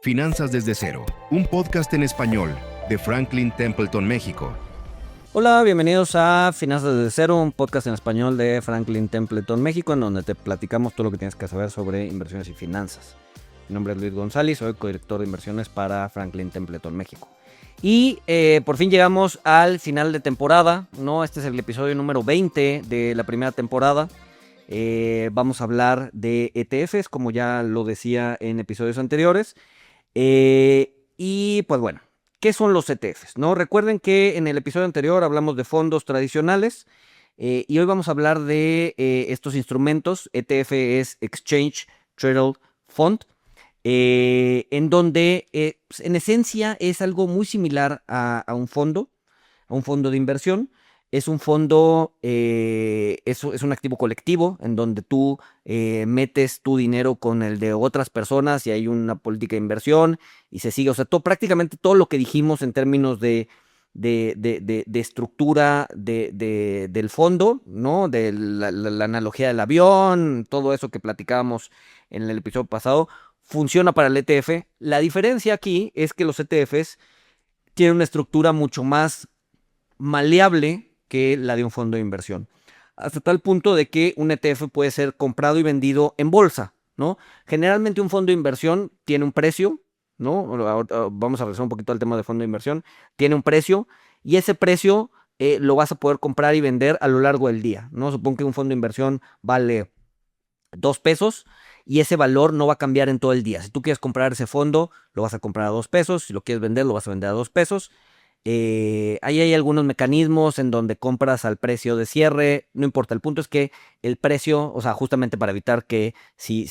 Finanzas desde cero, un podcast en español de Franklin Templeton, México. Hola, bienvenidos a Finanzas desde cero, un podcast en español de Franklin Templeton, México, en donde te platicamos todo lo que tienes que saber sobre inversiones y finanzas. Mi nombre es Luis González, soy codirector de inversiones para Franklin Templeton, México. Y por fin llegamos al final de temporada, ¿no? Este es el episodio número 20 de la primera temporada. Vamos a hablar de ETFs, como ya lo decía en episodios anteriores. Y pues bueno, ¿qué son los ETFs? ¿No? Recuerden que en el episodio anterior hablamos de fondos tradicionales y hoy vamos a hablar de estos instrumentos. ETF es Exchange Traded Fund, en donde pues, en esencia es algo muy similar a un fondo de inversión. Es un fondo, es un activo colectivo en donde tú metes tu dinero con el de otras personas y hay una política de inversión y se sigue. O sea, prácticamente todo lo que dijimos en términos de estructura del fondo, ¿no? De la analogía del avión, todo eso que platicábamos en el episodio pasado, funciona para el ETF. La diferencia aquí es que los ETFs tienen una estructura mucho más maleable que la de un fondo de inversión, hasta tal punto de que un ETF puede ser comprado y vendido en bolsa, ¿no? Generalmente un fondo de inversión tiene un precio, ¿no? Vamos a regresar un poquito al tema de fondo de inversión. Tiene un precio y ese precio lo vas a poder comprar y vender a lo largo del día, ¿no? Supongo que un fondo de inversión vale 2 pesos y ese valor no va a cambiar en todo el día. Si tú quieres comprar ese fondo, lo vas a comprar a 2 pesos. Si lo quieres vender, lo vas a vender a 2 pesos. Ahí hay algunos mecanismos en donde compras al precio de cierre, no importa, el punto es que el precio, o sea, justamente para evitar que si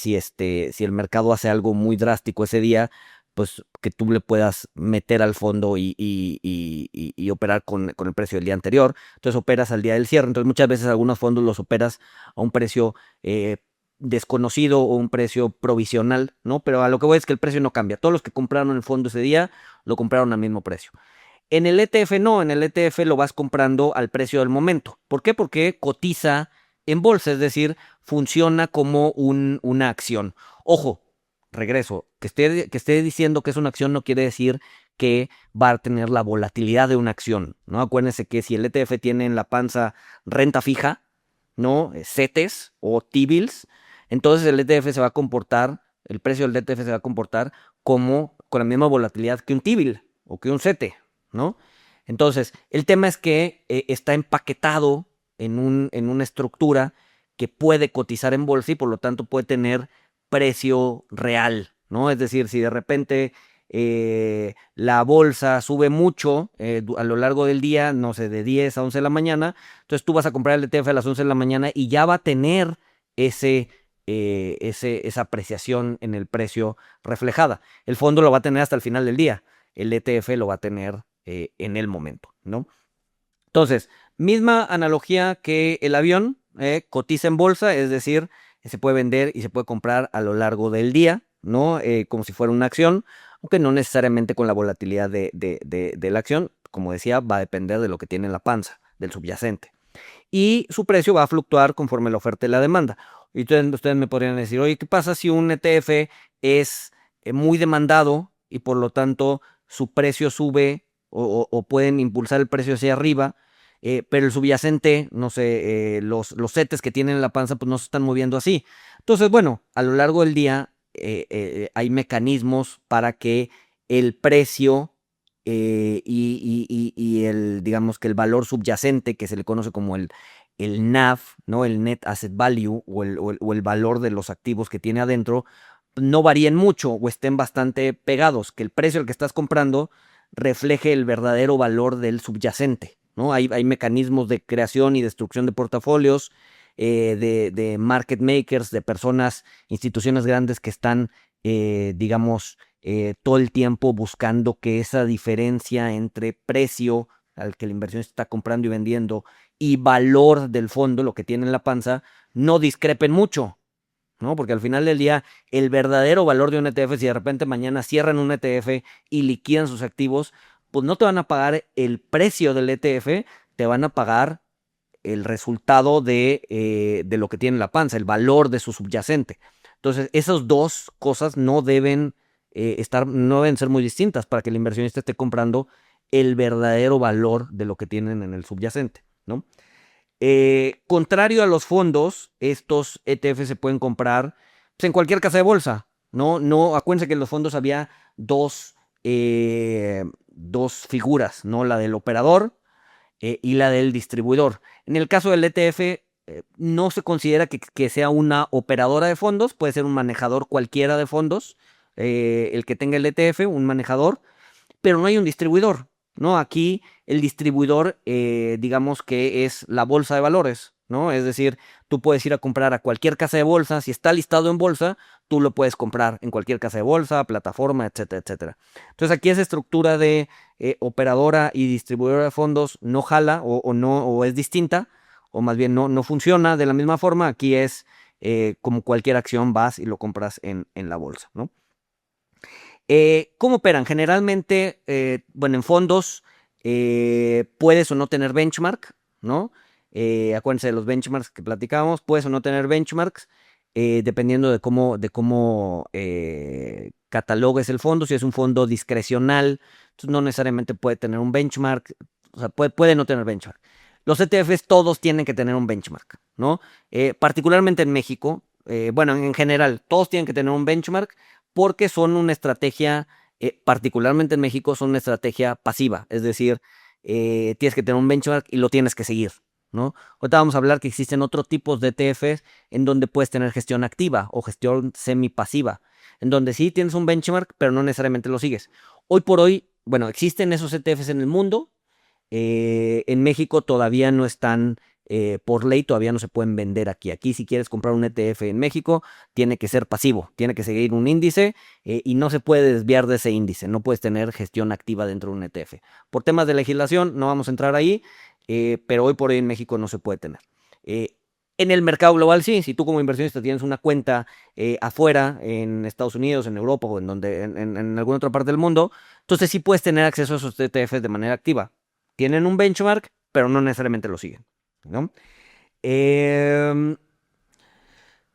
el mercado hace algo muy drástico ese día, pues que tú le puedas meter al fondo y operar con el precio del día anterior. Entonces operas al día del cierre. Entonces muchas veces algunos fondos los operas a un precio desconocido o un precio provisional, ¿no? Pero a lo que voy es que el precio no cambia. Todos los que compraron el fondo ese día lo compraron al mismo precio. En el ETF no, en el ETF lo vas comprando al precio del momento. ¿Por qué? Porque cotiza en bolsa, es decir, funciona como una acción. Ojo, regreso, que esté diciendo que es una acción no quiere decir que va a tener la volatilidad de una acción, ¿no? Acuérdense que si el ETF tiene en la panza renta fija, ¿no? CETES o T-bills, entonces el ETF se va a comportar, el precio del ETF se va a comportar como con la misma volatilidad que un T-bill o que un CETE, ¿no? Entonces, el tema es que está empaquetado en una estructura que puede cotizar en bolsa y por lo tanto puede tener precio real, ¿no? Es decir, si de repente la bolsa sube mucho a lo largo del día, no sé, de 10 a 11 de la mañana, entonces tú vas a comprar el ETF a las 11 de la mañana y ya va a tener esa apreciación en el precio reflejada. El fondo lo va a tener hasta el final del día, el ETF lo va a tener en el momento, ¿no? Entonces, misma analogía que el avión, cotiza en bolsa, es decir, se puede vender y se puede comprar a lo largo del día, ¿no? Como si fuera una acción, aunque no necesariamente con la volatilidad de la acción, como decía, va a depender de lo que tiene en la panza, del subyacente. Y su precio va a fluctuar conforme la oferta y la demanda. Y ustedes me podrían decir, oye, ¿qué pasa si un ETF es muy demandado y por lo tanto su precio sube o pueden impulsar el precio hacia arriba, pero el subyacente, no sé, los CETES que tienen en la panza, pues no se están moviendo así? Entonces, bueno, a lo largo del día hay mecanismos para que el precio digamos que el valor subyacente, que se le conoce como el NAV, ¿no? El Net Asset Value o el valor de los activos que tiene adentro, no varíen mucho o estén bastante pegados, que el precio al que estás comprando refleje el verdadero valor del subyacente, ¿no? Hay mecanismos de creación y destrucción de portafolios, de market makers, de personas, instituciones grandes que están, digamos, todo el tiempo buscando que esa diferencia entre precio al que la inversión está comprando y vendiendo y valor del fondo, lo que tiene en la panza, no discrepen mucho, ¿no? Porque al final del día, el verdadero valor de un ETF, si de repente mañana cierran un ETF y liquidan sus activos, pues no te van a pagar el precio del ETF, te van a pagar el resultado de lo que tiene en la panza, el valor de su subyacente. Entonces, esas dos cosas no deben no deben ser muy distintas para que el inversionista esté comprando el verdadero valor de lo que tienen en el subyacente, ¿no? Contrario a los fondos, estos ETF se pueden comprar pues, en cualquier casa de bolsa, ¿no? Acuérdense que en los fondos había dos figuras, ¿no? La del operador y la del distribuidor. En el caso del ETF, no se considera que sea una operadora de fondos, puede ser un manejador cualquiera de fondos, el que tenga el ETF, un manejador, pero no hay un distribuidor, ¿no? Aquí el distribuidor, digamos que es la bolsa de valores, ¿no? Es decir, tú puedes ir a comprar a cualquier casa de bolsa, si está listado en bolsa, tú lo puedes comprar en cualquier casa de bolsa, plataforma, etcétera, etcétera. Entonces aquí esa estructura de operadora y distribuidora de fondos no jala o no, o es distinta, o más bien no funciona de la misma forma. Aquí es como cualquier acción, vas y lo compras en la bolsa, ¿no? ¿Cómo operan? Generalmente, bueno, en fondos puedes o no tener benchmark, ¿no? Acuérdense de los benchmarks que platicábamos, puedes o no tener benchmarks, dependiendo de cómo catalogues el fondo. Si es un fondo discrecional, entonces no necesariamente puede tener un benchmark, o sea, puede no tener benchmark. Los ETFs todos tienen que tener un benchmark, ¿no? Particularmente en México, bueno, en general, todos tienen que tener un benchmark porque son una estrategia, particularmente en México, son una estrategia pasiva, es decir, tienes que tener un benchmark y lo tienes que seguir, ¿no? Ahorita vamos a hablar que existen otros tipos de ETFs en donde puedes tener gestión activa o gestión semipasiva, en donde sí tienes un benchmark, pero no necesariamente lo sigues. Hoy por hoy, bueno, existen esos ETFs en el mundo, en México todavía no están, por ley, todavía no se pueden vender aquí. Aquí, si quieres comprar un ETF en México, tiene que ser pasivo, tiene que seguir un índice y no se puede desviar de ese índice. No puedes tener gestión activa dentro de un ETF. Por temas de legislación, no vamos a entrar ahí, pero hoy por hoy en México no se puede tener. En el mercado global sí, si tú como inversionista tienes una cuenta afuera, en Estados Unidos, en Europa o en alguna otra parte del mundo, entonces sí puedes tener acceso a esos ETFs de manera activa. Tienen un benchmark, pero no necesariamente lo siguen, ¿no?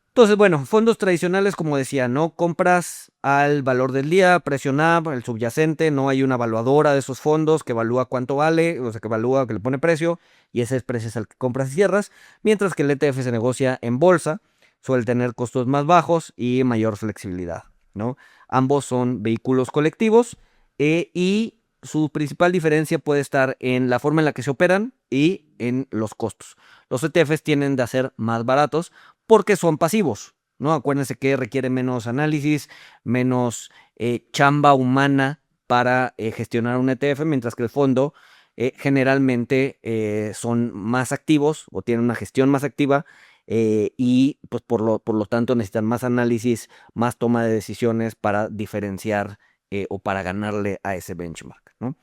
Entonces, bueno, fondos tradicionales, como decía, no compras al valor del día, precio NAV, el subyacente, no hay una evaluadora de esos fondos que evalúa cuánto vale, o sea, que evalúa, que le pone precio, y ese precio es al que compras y cierras, mientras que el ETF se negocia en bolsa, suele tener costos más bajos y mayor flexibilidad, ¿no? Ambos son vehículos colectivos y su principal diferencia puede estar en la forma en la que se operan y en los costos. Los ETFs tienden a ser más baratos porque son pasivos, ¿no? Acuérdense que requiere menos análisis, menos chamba humana para gestionar un ETF, mientras que el fondo generalmente son más activos o tienen una gestión más activa y pues por lo tanto necesitan más análisis, más toma de decisiones para diferenciar o para ganarle a ese benchmark, ¿no?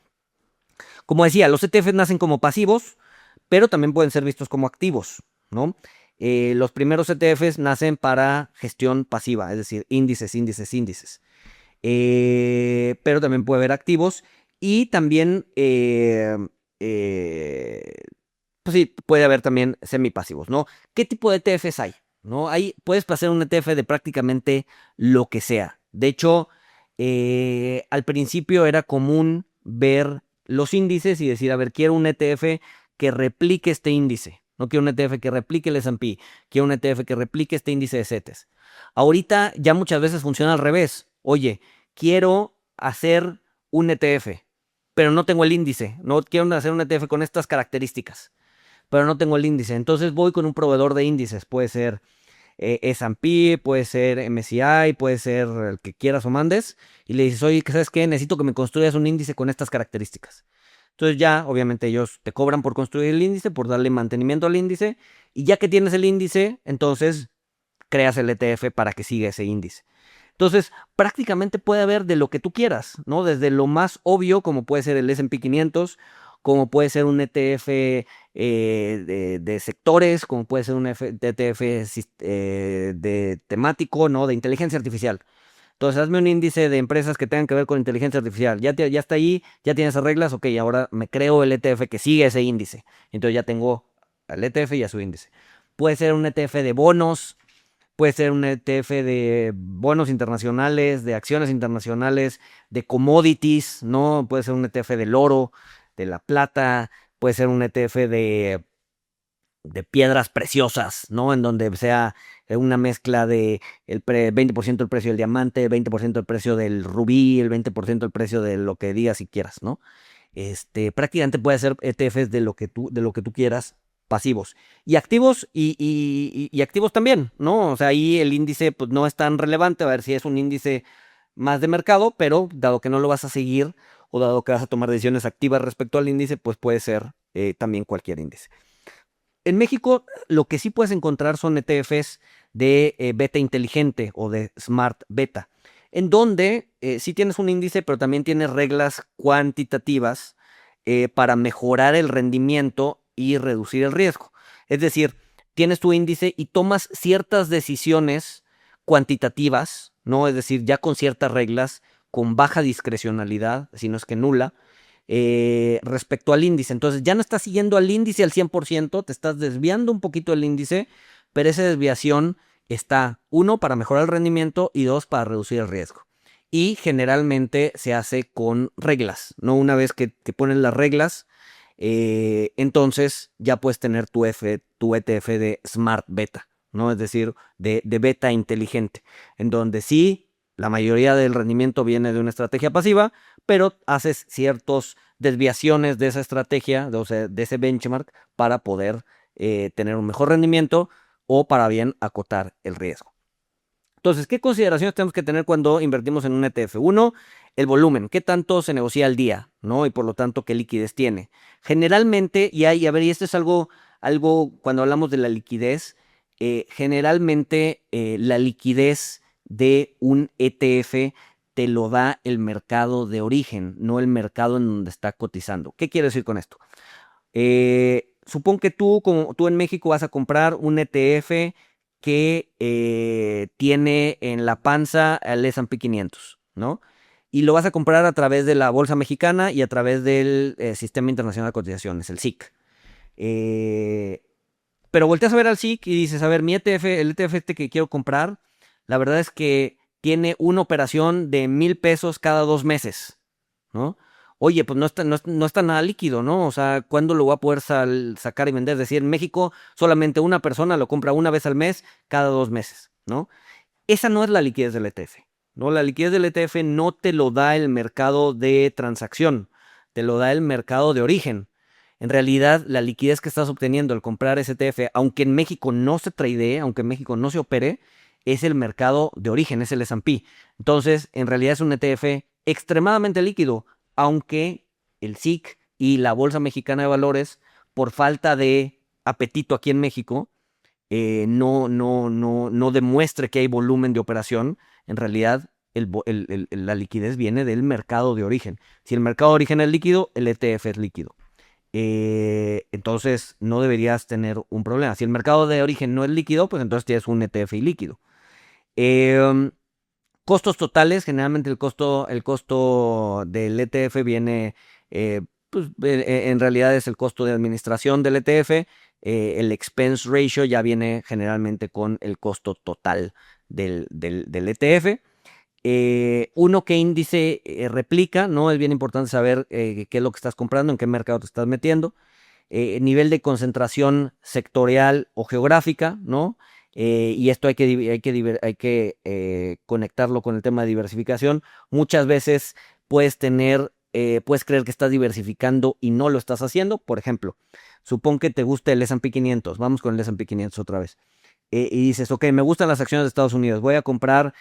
Como decía, los ETFs nacen como pasivos, pero también pueden ser vistos como activos, ¿no? Los primeros ETFs nacen para gestión pasiva, es decir, índices, índices, índices. Pero también puede haber activos y también, pues sí, puede haber también semipasivos, ¿no? ¿Qué tipo de ETFs hay? ¿No? Puedes hacer un ETF de prácticamente lo que sea. De hecho, al principio era común ver los índices y decir, a ver, quiero un ETF que replique este índice. No quiero un ETF que replique el S&P, quiero un ETF que replique este índice de CETES. Ahorita ya muchas veces funciona al revés. Oye, quiero hacer un ETF, pero no tengo el índice. No quiero hacer un ETF con estas características, pero no tengo el índice. Entonces voy con un proveedor de índices. Puede ser S&P, puede ser MSCI, puede ser el que quieras o mandes. Y le dices, oye, ¿sabes qué? Necesito que me construyas un índice con estas características. Entonces ya, obviamente, ellos te cobran por construir el índice, por darle mantenimiento al índice. Y ya que tienes el índice, entonces creas el ETF para que siga ese índice. Entonces, prácticamente puede haber de lo que tú quieras, ¿no? Desde lo más obvio, como puede ser el S&P 500, como puede ser un ETF de sectores, como puede ser un ETF de temático, ¿no? De inteligencia artificial. Entonces, hazme un índice de empresas que tengan que ver con inteligencia artificial. Ya está ahí, ya tienes esas reglas, ok, ahora me creo el ETF que sigue ese índice. Entonces ya tengo al ETF y a su índice. Puede ser un ETF de bonos, puede ser un ETF de bonos internacionales, de acciones internacionales, de commodities, ¿no? Puede ser un ETF del oro, de la plata, puede ser un ETF de piedras preciosas, ¿no? En donde sea una mezcla de 20% el precio del diamante, el 20% el precio del rubí, el 20% el precio de lo que digas si quieras, ¿no? Prácticamente puede ser ETFs de lo que tú quieras, pasivos. Y activos y activos también, ¿no? O sea, ahí el índice pues, no es tan relevante, a ver si es un índice más de mercado, pero dado que no lo vas a seguir o dado que vas a tomar decisiones activas respecto al índice, pues puede ser también cualquier índice. En México, lo que sí puedes encontrar son ETFs de beta inteligente o de smart beta, en donde sí tienes un índice, pero también tienes reglas cuantitativas para mejorar el rendimiento y reducir el riesgo. Es decir, tienes tu índice y tomas ciertas decisiones cuantitativas, ¿no? Es decir, ya con ciertas reglas, con baja discrecionalidad, si no es que nula, respecto al índice. Entonces ya no estás siguiendo al índice al 100%, te estás desviando un poquito del índice, pero esa desviación está, uno, para mejorar el rendimiento y dos, para reducir el riesgo. Y generalmente se hace con reglas, ¿no? Una vez que ponen las reglas, entonces ya puedes tener tu ETF de Smart Beta, ¿no? Es decir, de beta inteligente, en donde sí, la mayoría del rendimiento viene de una estrategia pasiva, pero haces ciertas desviaciones de esa estrategia, de ese benchmark, para poder tener un mejor rendimiento o para bien acotar el riesgo. Entonces, ¿qué consideraciones tenemos que tener cuando invertimos en un ETF? Uno, el volumen, qué tanto se negocia al día, ¿no? Y por lo tanto, qué liquidez tiene. Generalmente, y esto es algo cuando hablamos de la liquidez, generalmente la liquidez de un ETF te lo da el mercado de origen, no el mercado en donde está cotizando. ¿Qué quiero decir con esto? Supón que tú en México vas a comprar un ETF que tiene en la panza el S&P 500, ¿no? Y lo vas a comprar a través de la Bolsa Mexicana y a través del Sistema Internacional de Cotizaciones, el SIC. Pero volteas a ver al SIC y dices, a ver, el ETF que quiero comprar, la verdad es que tiene una operación de 1,000 pesos cada 2 meses, ¿no? Oye, pues no está nada líquido, ¿no? O sea, ¿cuándo lo voy a poder sacar y vender? Es decir, en México solamente una persona lo compra una vez al mes, cada 2 meses, ¿no? Esa no es la liquidez del ETF, ¿no? La liquidez del ETF no te lo da el mercado de transacción, te lo da el mercado de origen. En realidad, la liquidez que estás obteniendo al comprar ese ETF, aunque en México no se tradee, aunque en México no se opere, es el mercado de origen, es el S&P. Entonces, en realidad es un ETF extremadamente líquido, aunque el SIC y la Bolsa Mexicana de Valores, por falta de apetito aquí en México, no demuestre que hay volumen de operación. En realidad, la liquidez viene del mercado de origen. Si el mercado de origen es líquido, el ETF es líquido. Entonces no deberías tener un problema. Si el mercado de origen no es líquido, pues entonces tienes un ETF ilíquido. Costos totales, generalmente el costo del ETF viene, pues, en realidad es el costo de administración del ETF. El expense ratio ya viene generalmente con el costo total del ETF. Uno, qué índice replica, ¿no? Es bien importante saber qué es lo que estás comprando, en qué mercado te estás metiendo. Nivel de concentración sectorial o geográfica, ¿no? Y esto hay que conectarlo con el tema de diversificación. Muchas veces puedes creer que estás diversificando y no lo estás haciendo. Por ejemplo, supón que te gusta el S&P 500. Vamos con el S&P 500 otra vez. Y dices, ok, me gustan las acciones de Estados Unidos, voy a comprar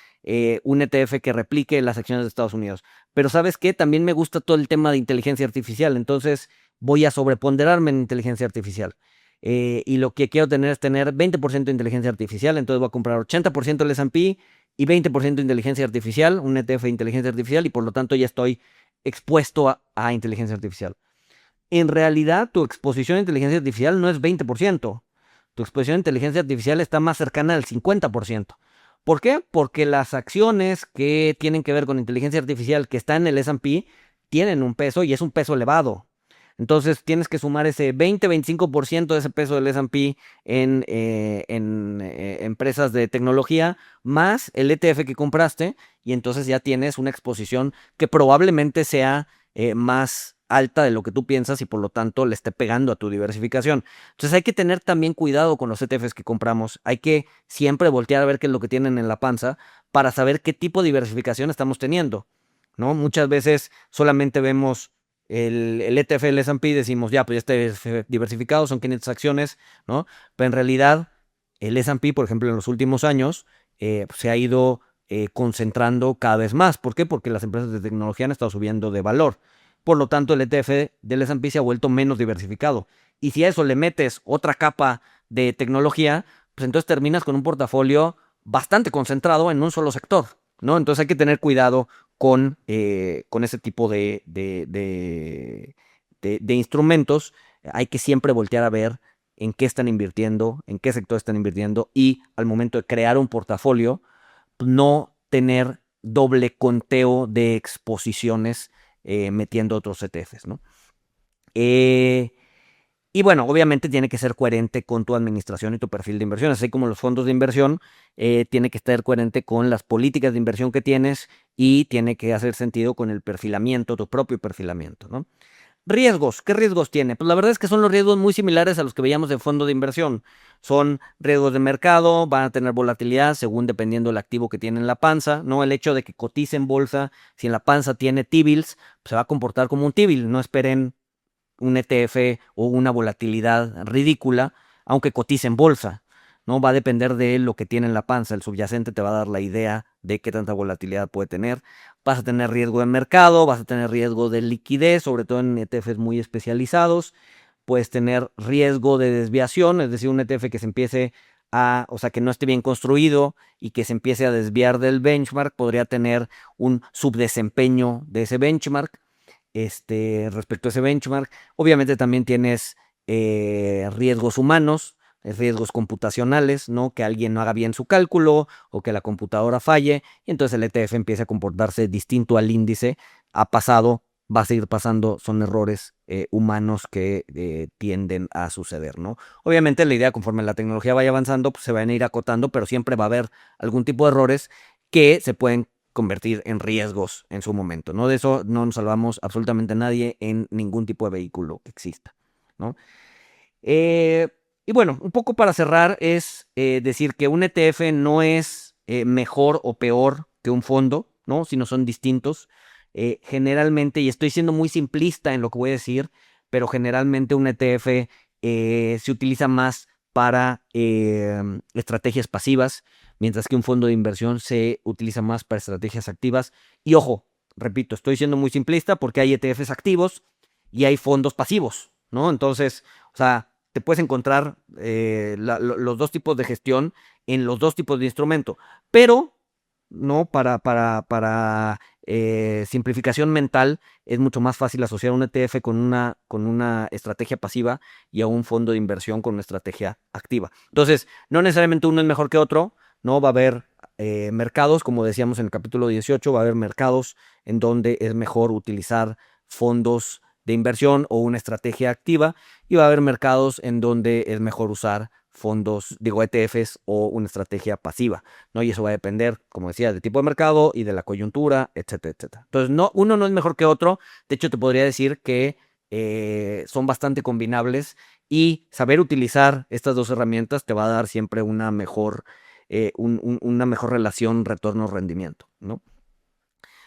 un ETF que replique las acciones de Estados Unidos. Pero ¿sabes qué? También me gusta todo el tema de inteligencia artificial, entonces voy a sobreponderarme en inteligencia artificial. Y lo que quiero tener es tener 20% de inteligencia artificial, entonces voy a comprar 80% del S&P y 20% de inteligencia artificial, un ETF de inteligencia artificial, y por lo tanto ya estoy expuesto a inteligencia artificial. En realidad, tu exposición a inteligencia artificial no es 20%. Tu exposición a inteligencia artificial está más cercana al 50%. ¿Por qué? Porque las acciones que tienen que ver con inteligencia artificial que están en el S&P tienen un peso y es un peso elevado. Entonces tienes que sumar ese 20-25% de ese peso del S&P en empresas de tecnología, más el ETF que compraste, y entonces ya tienes una exposición que probablemente sea más alta de lo que tú piensas y por lo tanto le esté pegando a tu diversificación. Entonces hay que tener también cuidado con los ETFs que compramos. Hay que siempre voltear a ver qué es lo que tienen en la panza para saber qué tipo de diversificación estamos teniendo, ¿no? Muchas veces solamente vemos el ETF del S&P y decimos, ya, pues ya está diversificado, son 500 acciones, ¿no? Pero en realidad el S&P, por ejemplo, en los últimos años se ha ido concentrando cada vez más. ¿Por qué? Porque las empresas de tecnología han estado subiendo de valor. Por lo tanto, el ETF del S&P se ha vuelto menos diversificado. Y si a eso le metes otra capa de tecnología, pues entonces terminas con un portafolio bastante concentrado en un solo sector, ¿no? Entonces hay que tener cuidado con ese tipo de instrumentos. Hay que siempre voltear a ver en qué están invirtiendo, en qué sector están invirtiendo y al momento de crear un portafolio, no tener doble conteo de exposiciones metiendo otros ETFs, ¿no? Y bueno, obviamente tiene que ser coherente con tu administración y tu perfil de inversión, así como los fondos de inversión, tiene que estar coherente con las políticas de inversión que tienes y tiene que hacer sentido con el perfilamiento, tu propio perfilamiento, ¿no? Riesgos, ¿qué riesgos tiene? Pues la verdad es que son los riesgos muy similares a los que veíamos de fondo de inversión. Son riesgos de mercado, van a tener volatilidad según dependiendo del activo que tiene en la panza, ¿no? El hecho de que cotice en bolsa, si en la panza tiene T-bills, pues se va a comportar como un T-bill. No esperen un ETF o una volatilidad ridícula, aunque cotice en bolsa, ¿no? Va a depender de lo que tiene en la panza. El subyacente te va a dar la idea de qué tanta volatilidad puede tener. Vas a tener riesgo de mercado, vas a tener riesgo de liquidez, sobre todo en ETFs muy especializados. Puedes tener riesgo de desviación, es decir, un ETF que se empiece o sea, que no esté bien construido y que se empiece a desviar del benchmark, podría tener un subdesempeño de ese benchmark. Respecto a ese benchmark. Obviamente también tienes riesgos humanos, riesgos computacionales, ¿no? Que alguien no haga bien su cálculo o que la computadora falle y entonces el ETF empieza a comportarse distinto al índice. Ha pasado, va a seguir pasando, son errores humanos que tienden a suceder, ¿no? Obviamente la idea, conforme la tecnología vaya avanzando, pues se van a ir acotando, pero siempre va a haber algún tipo de errores que se pueden convertir en riesgos en su momento, ¿no? De eso no nos salvamos absolutamente nadie en ningún tipo de vehículo que exista, ¿no? Eh, y bueno, un poco para cerrar es decir que un ETF no es mejor o peor que un fondo, ¿no? Sino son distintos. Generalmente, y estoy siendo muy simplista en lo que voy a decir, pero generalmente un ETF se utiliza más para estrategias pasivas, mientras que un fondo de inversión se utiliza más para estrategias activas. Y ojo, repito, estoy siendo muy simplista porque hay ETFs activos y hay fondos pasivos, ¿no? Entonces, o sea, te puedes encontrar los dos tipos de gestión en los dos tipos de instrumento, pero no para simplificación mental es mucho más fácil asociar un ETF con una estrategia pasiva y a un fondo de inversión con una estrategia activa. Entonces, no necesariamente uno es mejor que otro, no va a haber mercados, como decíamos en el capítulo 18, va a haber mercados en donde es mejor utilizar fondos de inversión o una estrategia activa y va a haber mercados en donde es mejor usar ETFs o una estrategia pasiva, ¿no? Y eso va a depender, como decía, del tipo de mercado y de la coyuntura, etcétera, etcétera. Entonces, uno no es mejor que otro. De hecho, te podría decir que son bastante combinables y saber utilizar estas dos herramientas te va a dar siempre una mejor relación retorno-rendimiento, ¿no?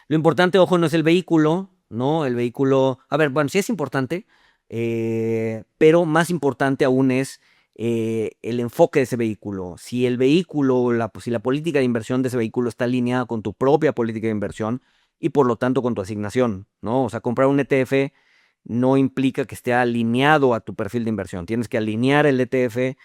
Lo importante, ojo, no es el vehículo, ¿no? El vehículo, a ver, bueno, sí es importante, pero más importante aún es el enfoque de ese vehículo. Si el vehículo, si la política de inversión de ese vehículo está alineada con tu propia política de inversión y por lo tanto con tu asignación, ¿no? O sea, comprar un ETF no implica que esté alineado a tu perfil de inversión. Tienes que alinear el ETF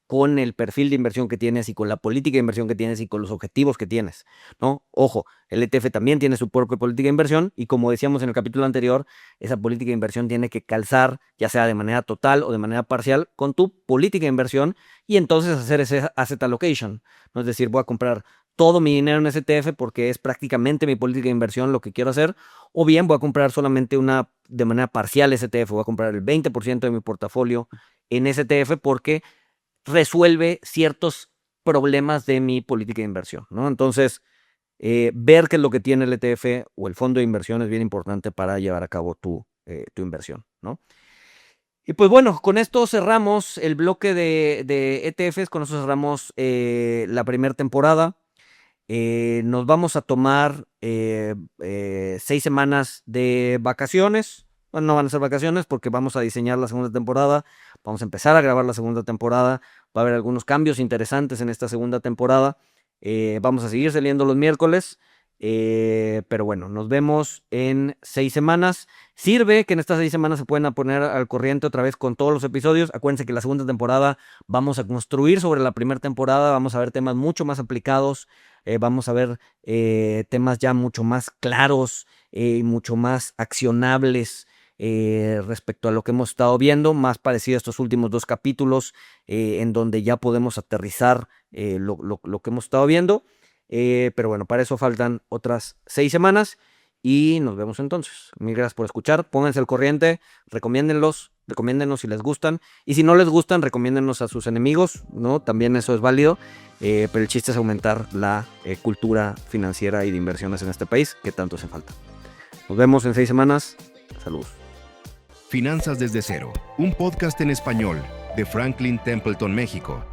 con el perfil de inversión que tienes y con la política de inversión que tienes y con los objetivos que tienes, ¿no? Ojo, el ETF también tiene su propia política de inversión y como decíamos en el capítulo anterior, esa política de inversión tiene que calzar, ya sea de manera total o de manera parcial, con tu política de inversión y entonces hacer ese asset allocation, ¿no? Es decir, voy a comprar todo mi dinero en ese ETF porque es prácticamente mi política de inversión lo que quiero hacer, o bien voy a comprar solamente una de manera parcial ese ETF, voy a comprar el 20% de mi portafolio en ese ETF porque resuelve ciertos problemas de mi política de inversión, ¿no? Entonces, ver qué es lo que tiene el ETF o el fondo de inversión es bien importante para llevar a cabo tu inversión, ¿no? Y pues bueno, con esto cerramos el bloque de ETFs, con eso cerramos la primera temporada. Nos vamos a tomar 6 semanas de vacaciones. Bueno, no van a ser vacaciones porque vamos a diseñar la segunda temporada, vamos a empezar a grabar la segunda temporada, va a haber algunos cambios interesantes en esta segunda temporada. Vamos a seguir saliendo los miércoles, pero bueno, nos vemos en 6 semanas. Sirve que en estas 6 semanas se pueden poner al corriente otra vez con todos los episodios. Acuérdense que la segunda temporada vamos a construir sobre la primera temporada, vamos a ver temas mucho más aplicados, vamos a ver temas ya mucho más claros y mucho más accionables respecto a lo que hemos estado viendo, más parecido a estos últimos 2 capítulos en donde ya podemos aterrizar lo que hemos estado viendo. Pero bueno, para eso faltan otras 6 semanas y nos vemos entonces. Mil gracias por escuchar, pónganse al corriente, recomiéndennos si les gustan, y si no les gustan, recomiéndennos a sus enemigos, ¿no? También eso es válido, pero el chiste es aumentar la cultura financiera y de inversiones en este país, que tanto hace falta. Nos vemos en 6 semanas. Saludos. Finanzas desde cero, un podcast en español de Franklin Templeton, México.